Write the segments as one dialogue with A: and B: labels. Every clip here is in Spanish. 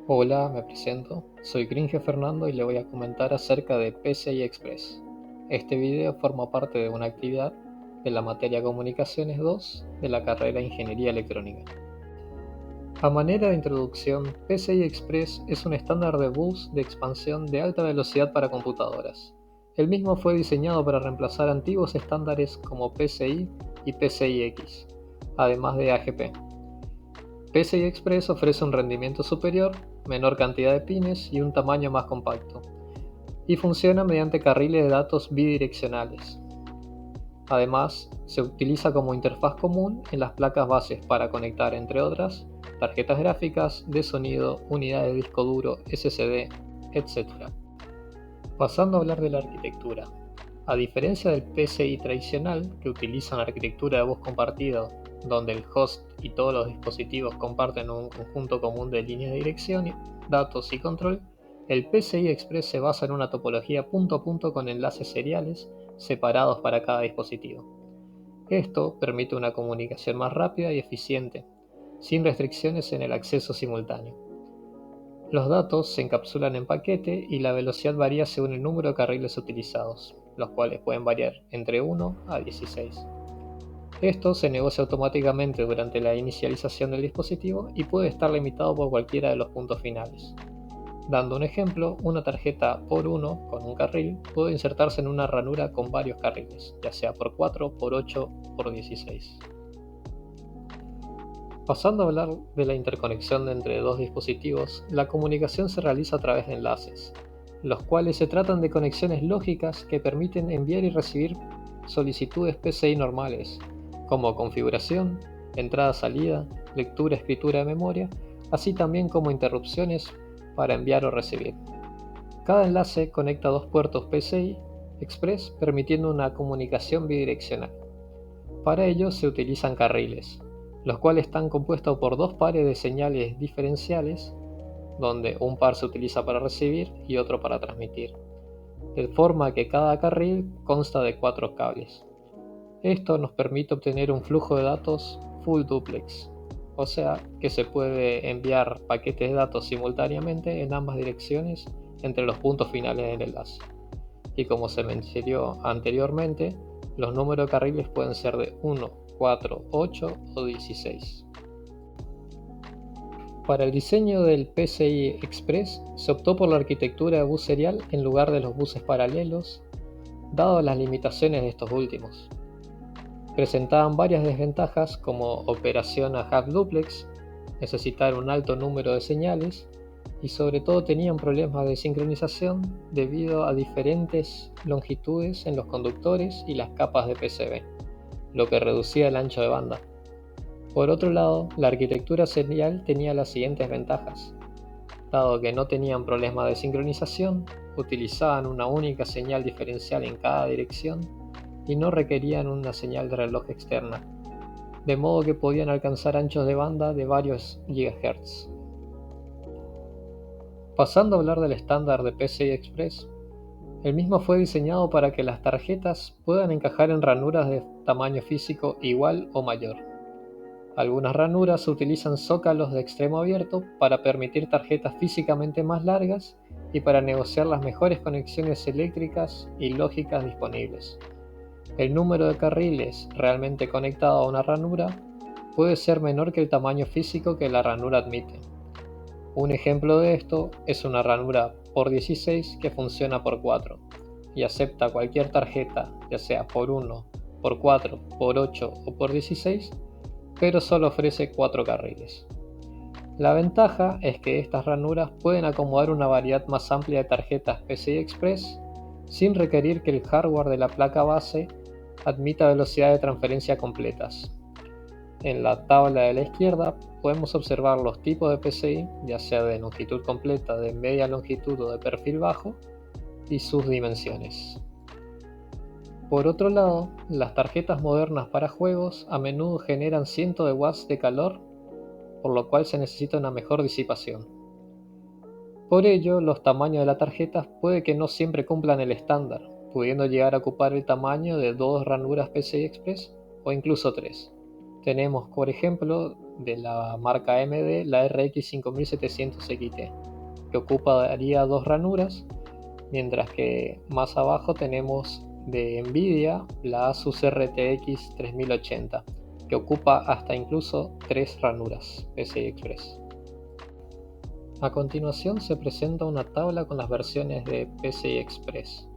A: Hola, me presento. Soy Gringe Fernando y le voy a comentar acerca de PCI Express. Este video forma parte de una actividad de la materia Comunicaciones 2 de la carrera Ingeniería Electrónica. A manera de introducción, PCI Express es un estándar de bus de expansión de alta velocidad para computadoras. El mismo fue diseñado para reemplazar antiguos estándares como PCI y PCI-X, además de AGP. PCI Express ofrece un rendimiento superior, menor cantidad de pines y un tamaño más compacto, y funciona mediante carriles de datos bidireccionales. Además, se utiliza como interfaz común en las placas bases para conectar, entre otras, tarjetas gráficas, de sonido, unidades de disco duro, SSD, etc. Pasando a hablar de la arquitectura. A diferencia del PCI tradicional, que utiliza una arquitectura de bus compartido, donde el host y todos los dispositivos comparten un conjunto común de líneas de dirección, datos y control, el PCI Express se basa en una topología punto a punto con enlaces seriales separados para cada dispositivo. Esto permite una comunicación más rápida y eficiente, sin restricciones en el acceso simultáneo. Los datos se encapsulan en paquete y la velocidad varía según el número de carriles utilizados, los cuales pueden variar entre 1 a 16. Esto se negocia automáticamente durante la inicialización del dispositivo y puede estar limitado por cualquiera de los puntos finales. Dando un ejemplo, una tarjeta por 1 con un carril puede insertarse en una ranura con varios carriles, ya sea por 4, por 8 o por 16. Pasando a hablar de la interconexión entre dos dispositivos, la comunicación se realiza a través de enlaces, los cuales se tratan de conexiones lógicas que permiten enviar y recibir solicitudes PCI normales, como configuración, entrada-salida, lectura-escritura de memoria, así también como interrupciones para enviar o recibir. Cada enlace conecta dos puertos PCI Express permitiendo una comunicación bidireccional. Para ello se utilizan carriles, los cuales están compuestos por dos pares de señales diferenciales, donde un par se utiliza para recibir y otro para transmitir, de forma que cada carril consta de 4 cables. Esto nos permite obtener un flujo de datos full duplex, o sea que se puede enviar paquetes de datos simultáneamente en ambas direcciones entre los puntos finales del enlace. Y como se mencionó anteriormente, los números de carriles pueden ser de 1, 4, 8 o 16. Para el diseño del PCI Express se optó por la arquitectura de bus serial en lugar de los buses paralelos, dado las limitaciones de estos últimos. Presentaban varias desventajas como operación a half duplex, necesitar un alto número de señales y sobre todo tenían problemas de sincronización debido a diferentes longitudes en los conductores y las capas de PCB, lo que reducía el ancho de banda. Por otro lado, la arquitectura serial tenía las siguientes ventajas. Dado que no tenían problemas de sincronización, utilizaban una única señal diferencial en cada dirección y no requerían una señal de reloj externa, de modo que podían alcanzar anchos de banda de varios GHz. Pasando a hablar del estándar de PCI Express, el mismo fue diseñado para que las tarjetas puedan encajar en ranuras de tamaño físico igual o mayor. Algunas ranuras utilizan zócalos de extremo abierto para permitir tarjetas físicamente más largas y para negociar las mejores conexiones eléctricas y lógicas disponibles. El número de carriles realmente conectado a una ranura puede ser menor que el tamaño físico que la ranura admite. Un ejemplo de esto es una ranura por 16 que funciona por 4 y acepta cualquier tarjeta, ya sea por 1, por 4, por 8 o por 16, pero solo ofrece 4 carriles. La ventaja es que estas ranuras pueden acomodar una variedad más amplia de tarjetas PCI Express sin requerir que el hardware de la placa base admita velocidades de transferencia completas. En la tabla de la izquierda podemos observar los tipos de PCI, ya sea de longitud completa, de media longitud o de perfil bajo, y sus dimensiones. Por otro lado, las tarjetas modernas para juegos a menudo generan cientos de watts de calor, por lo cual se necesita una mejor disipación. Por ello, los tamaños de las tarjetas puede que no siempre cumplan el estándar, pudiendo llegar a ocupar el tamaño de 2 ranuras PCI Express o incluso 3. Tenemos, por ejemplo, de la marca AMD la RX 5700 XT, que ocuparía 2 ranuras, mientras que más abajo tenemos de Nvidia la Asus RTX 3080, que ocupa hasta incluso 3 ranuras PCI Express. A continuación se presenta una tabla con las versiones de PCI Express.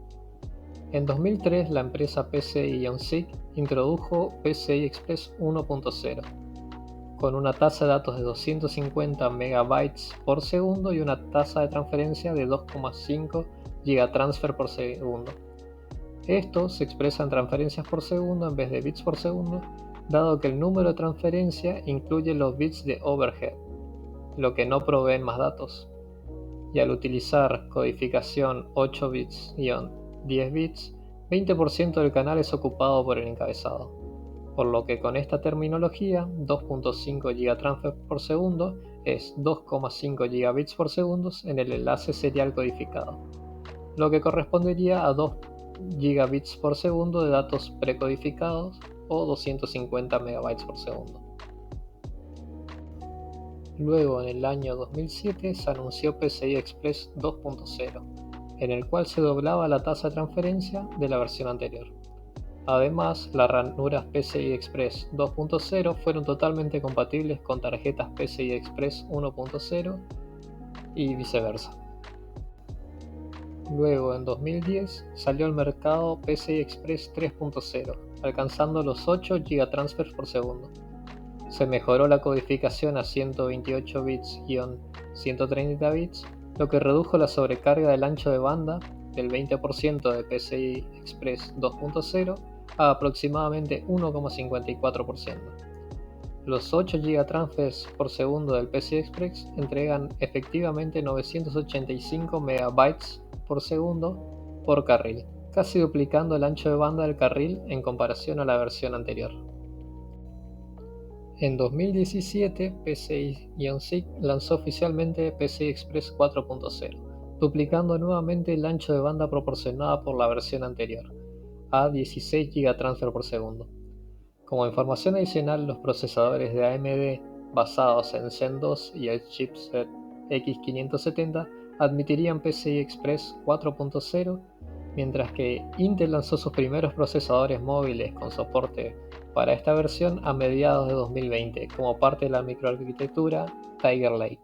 A: En 2003 la empresa PCI-SIG introdujo PCI Express 1.0, con una tasa de datos de 250 MB por segundo y una tasa de transferencia de 2,5 gigatransfer por segundo. Esto se expresa en transferencias por segundo en vez de bits por segundo, dado que el número de transferencia incluye los bits de overhead, lo que no proveen más datos. Y al utilizar codificación 8 bits-10 bits, 20% del canal es ocupado por el encabezado, por lo que con esta terminología 2.5 gigatransfer por segundo es 2,5 gigabits por segundo en el enlace serial codificado, lo que correspondería a 2 gigabits por segundo de datos precodificados o 250 megabytes por segundo. Luego, en el año 2007, se anunció PCI Express 2.0, en el cual se doblaba la tasa de transferencia de la versión anterior. Además, las ranuras PCI Express 2.0 fueron totalmente compatibles con tarjetas PCI Express 1.0 y viceversa. Luego, en 2010, salió al mercado PCI Express 3.0, alcanzando los 8 gigatransfers por segundo. Se mejoró la codificación a 128 bits-130 bits, lo que redujo la sobrecarga del ancho de banda del 20% de PCI Express 2.0 a aproximadamente 1,54%. Los 8 gigatransfers por segundo del PCI Express entregan efectivamente 985 megabytes por segundo por carril, casi duplicando el ancho de banda del carril en comparación a la versión anterior. En 2017, PCI-SIG lanzó oficialmente PCI Express 4.0, duplicando nuevamente el ancho de banda proporcionada por la versión anterior, a 16 gigatransfer por segundo. Como información adicional, los procesadores de AMD basados en Zen 2 y el chipset X570 admitirían PCI Express 4.0, mientras que Intel lanzó sus primeros procesadores móviles con soporte para esta versión a mediados de 2020 como parte de la microarquitectura Tiger Lake.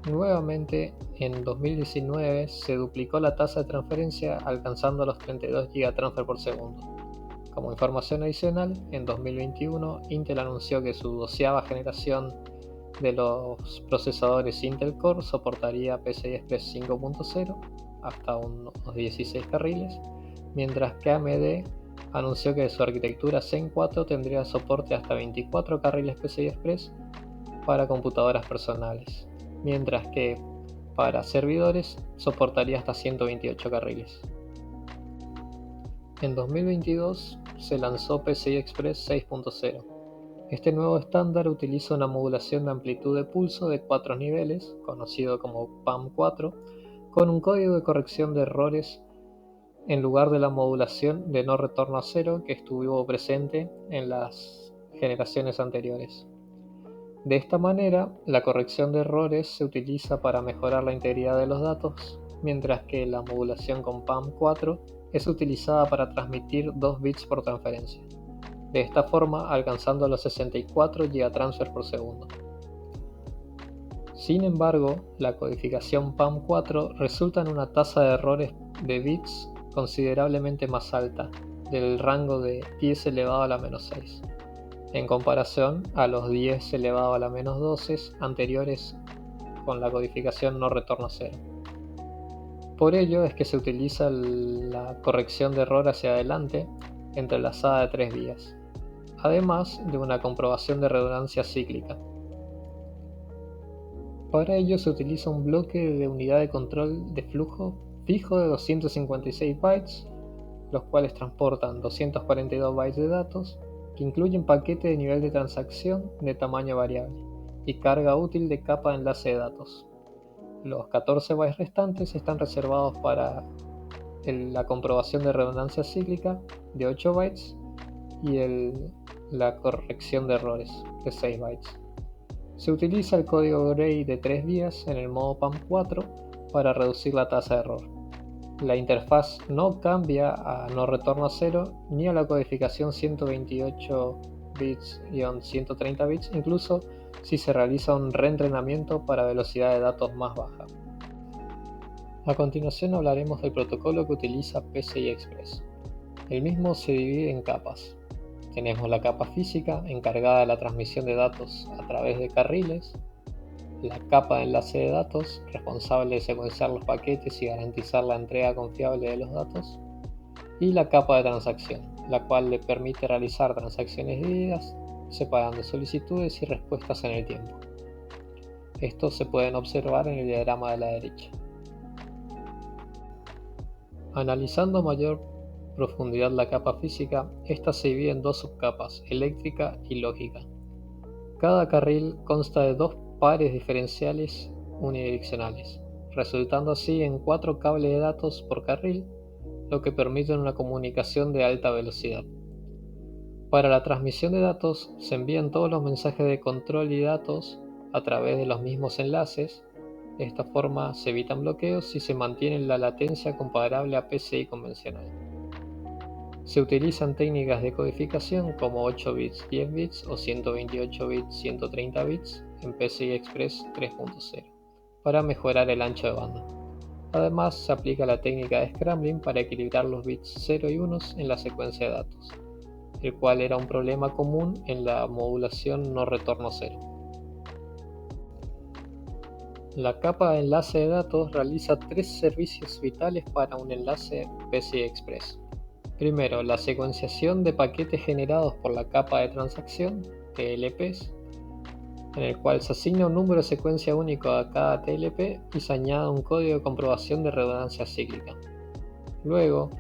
A: Nuevamente, en 2019 se duplicó la tasa de transferencia alcanzando los 32 gigatransfer por segundo. Como información adicional, en 2021 Intel anunció que su 12ª generación de los procesadores Intel Core soportaría PCI Express 5.0 hasta unos 16 carriles, mientras que AMD anunció que su arquitectura Zen 4 tendría soporte hasta 24 carriles PCI Express para computadoras personales, mientras que para servidores soportaría hasta 128 carriles. En 2022 se lanzó PCI Express 6.0. Este nuevo estándar utiliza una modulación de amplitud de pulso de 4 niveles, conocido como PAM4, con un código de corrección de errores en lugar de la modulación de no retorno a cero que estuvo presente en las generaciones anteriores. De esta manera, la corrección de errores se utiliza para mejorar la integridad de los datos, mientras que la modulación con PAM4 es utilizada para transmitir 2 bits por transferencia, de esta forma alcanzando los 64 gigatransfers por segundo. Sin embargo, la codificación PAM4 resulta en una tasa de errores de bits considerablemente más alta, del rango de 10 elevado a la menos 6, en comparación a los 10 elevado a la menos 12 anteriores con la codificación no retorno a cero. Por ello es que se utiliza la corrección de error hacia adelante entrelazada de 3 vías, además de una comprobación de redundancia cíclica. Para ello se utiliza un bloque de unidad de control de flujo fijo de 256 bytes, los cuales transportan 242 bytes de datos, que incluyen paquete de nivel de transacción de tamaño variable y carga útil de capa de enlace de datos. Los 14 bytes restantes están reservados para la comprobación de redundancia cíclica de 8 bytes y el la corrección de errores de 6 bytes. Se utiliza el código Gray de 3 vías en el modo PAM4 para reducir la tasa de error. La interfaz no cambia a no retorno a 0 ni a la codificación 128 bits-130 bits, incluso si se realiza un reentrenamiento para velocidad de datos más baja. A continuación hablaremos del protocolo que utiliza PCI Express. El mismo se divide en capas. Tenemos la capa física, encargada de la transmisión de datos a través de carriles, la capa de enlace de datos, responsable de secuenciar los paquetes y garantizar la entrega confiable de los datos, y la capa de transacción, la cual le permite realizar transacciones divididas, separando solicitudes y respuestas en el tiempo. Estos se pueden observar en el diagrama de la derecha. Analizando a mayor profundidad la capa física, esta se divide en dos subcapas, eléctrica y lógica. Cada carril consta de dos pares diferenciales unidireccionales, resultando así en 4 cables de datos por carril, lo que permite una comunicación de alta velocidad. Para la transmisión de datos se envían todos los mensajes de control y datos a través de los mismos enlaces. De esta forma se evitan bloqueos y se mantiene la latencia comparable a PCI convencional. Se utilizan técnicas de codificación como 8 bits 10 bits o 128 bits 130 bits en PCI Express 3.0 para mejorar el ancho de banda. Además, se aplica la técnica de scrambling para equilibrar los bits 0 y 1 en la secuencia de datos, el cual era un problema común en la modulación no retorno 0. La capa de enlace de datos realiza 3 servicios vitales para un enlace PCI Express. Primero, la secuenciación de paquetes generados por la capa de transacción, TLPs, en el cual se asigna un número de secuencia único a cada TLP y se añade un código de comprobación de redundancia cíclica. Luego,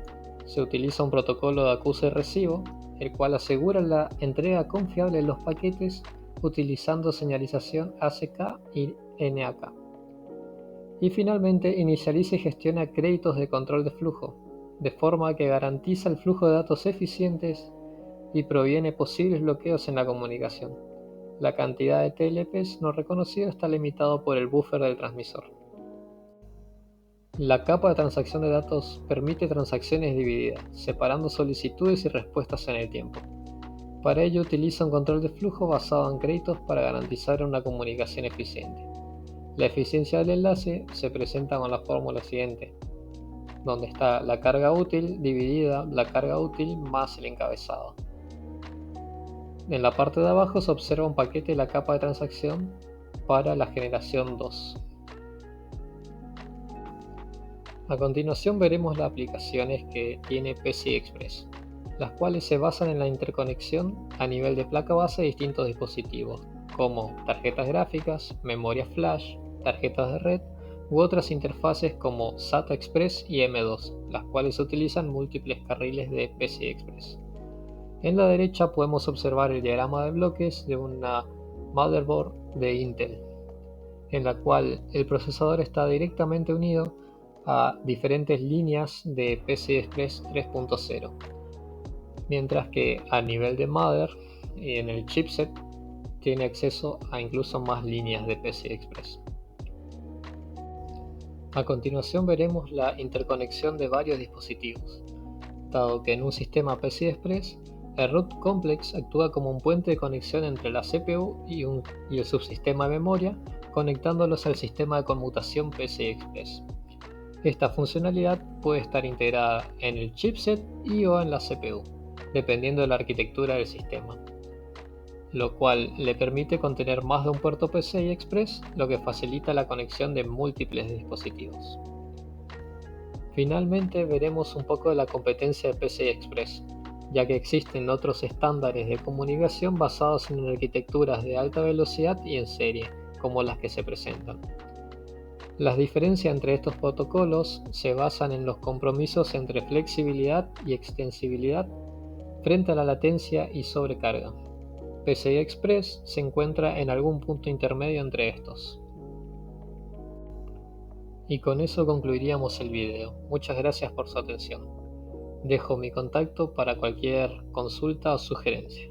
A: se utiliza un protocolo de acuse y recibo, el cual asegura la entrega confiable de los paquetes utilizando señalización ACK y NAK. Y finalmente, inicializa y gestiona créditos de control de flujo, de forma que garantiza el flujo de datos eficientes y previene posibles bloqueos en la comunicación. La cantidad de TLPs no reconocidos está limitado por el buffer del transmisor. La capa de transacción de datos permite transacciones divididas, separando solicitudes y respuestas en el tiempo. Para ello utiliza un control de flujo basado en créditos para garantizar una comunicación eficiente. La eficiencia del enlace se presenta con la fórmula siguiente, donde está la carga útil dividida la carga útil más el encabezado. En la parte de abajo se observa un paquete de la capa de transacción para la generación 2. A continuación veremos las aplicaciones que tiene PCI Express, las cuales se basan en la interconexión a nivel de placa base de distintos dispositivos, como tarjetas gráficas, memoria flash, tarjetas de red u otras interfaces como SATA Express y M2, las cuales utilizan múltiples carriles de PCI Express. En la derecha podemos observar el diagrama de bloques de una motherboard de Intel, en la cual el procesador está directamente unido a diferentes líneas de PCI Express 3.0, mientras que a nivel de mother y en el chipset tiene acceso a incluso más líneas de PCI Express. A continuación veremos la interconexión de varios dispositivos, dado que en un sistema PCI Express el root complex actúa como un puente de conexión entre la CPU y el subsistema de memoria, conectándolos al sistema de conmutación PCI Express. Esta funcionalidad puede estar integrada en el chipset o en la CPU, dependiendo de la arquitectura del sistema, lo cual le permite contener más de un puerto PCI Express, lo que facilita la conexión de múltiples dispositivos. Finalmente veremos un poco de la competencia de PCI Express, ya que existen otros estándares de comunicación basados en arquitecturas de alta velocidad y en serie, como las que se presentan. Las diferencias entre estos protocolos se basan en los compromisos entre flexibilidad y extensibilidad frente a la latencia y sobrecarga. PCI Express se encuentra en algún punto intermedio entre estos. Y con eso concluiríamos el video. Muchas gracias por su atención. Dejo mi contacto para cualquier consulta o sugerencia.